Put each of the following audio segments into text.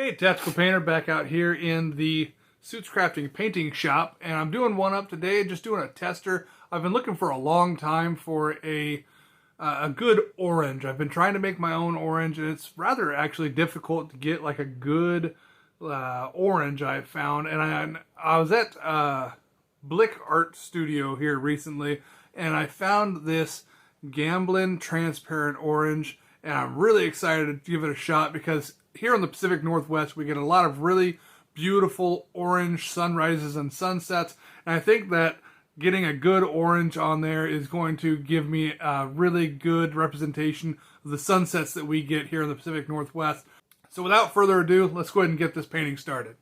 Hey, Tactical Painter back out here in the Suits Crafting painting shop, and I'm doing one up today, just doing a tester. I've been looking for a long time for a good orange. I've been trying to make my own orange, and it's rather actually difficult to get like a good orange I've found. And I was at Blick Art Studio here recently, and I found this Gamblin transparent orange, and I'm really excited to give it a shot because here in the Pacific Northwest we get a lot of really beautiful orange sunrises and sunsets, and I think that getting a good orange on there is going to give me a really good representation of the sunsets that we get here in the Pacific Northwest. So without further ado, let's go ahead and get this painting started.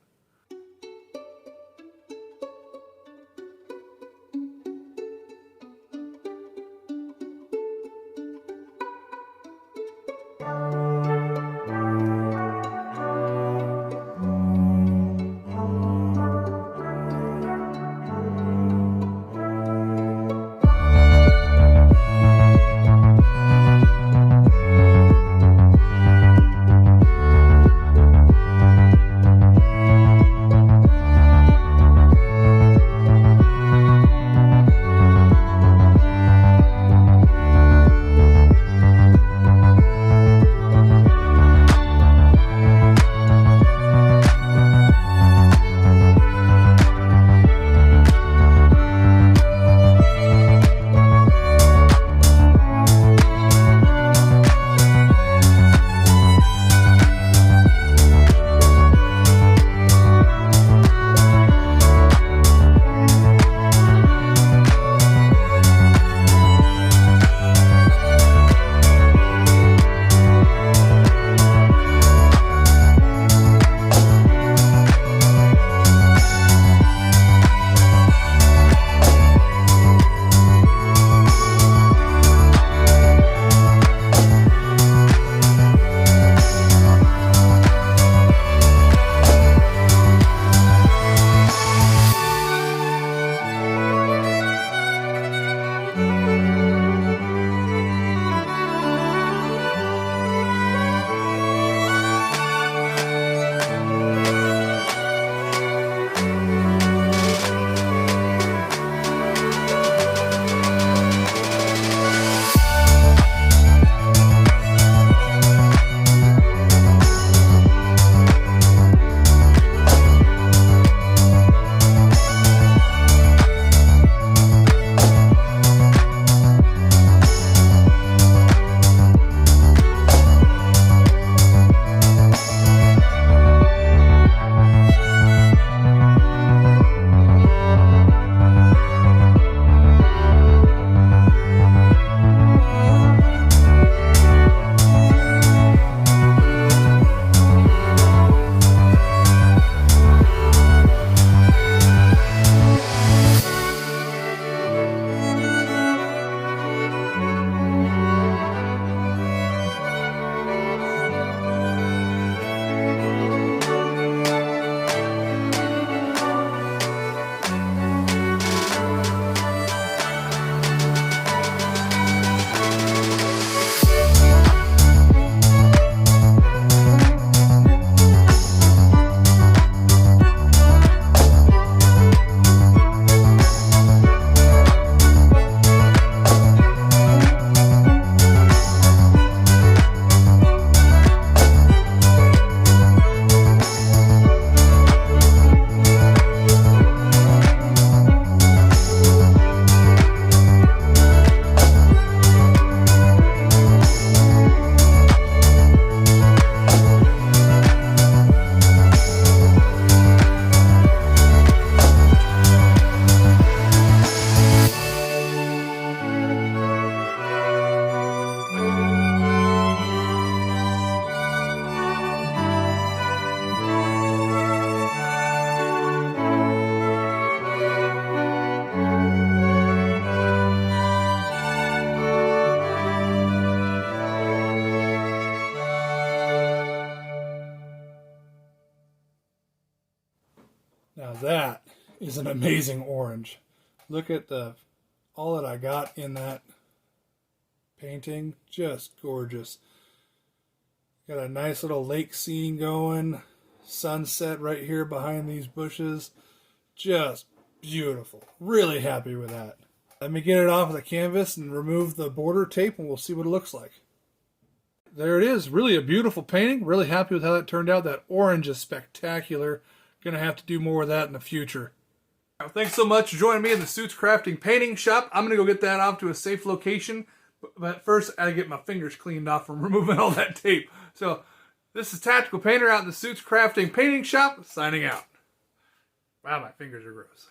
Now that is an amazing orange. Look at all that I got in that painting. Just gorgeous. Got a nice little lake scene going. sunset right here behind these bushes. Just beautiful. Really happy with that. Let me get it off of the canvas and remove the border tape, and we'll see what it looks like. There it is. Really a beautiful painting. Really happy with how that turned out. That orange is spectacular. Gonna have to do more of that in the future. Thanks so much for joining me in the Suits Crafting Painting Shop. I'm going to go get that off to a safe location. But first, I got to get my fingers cleaned off from removing all that tape. So, this is Tactical Painter out in the Suits Crafting Painting Shop, signing out. Wow, my fingers are gross.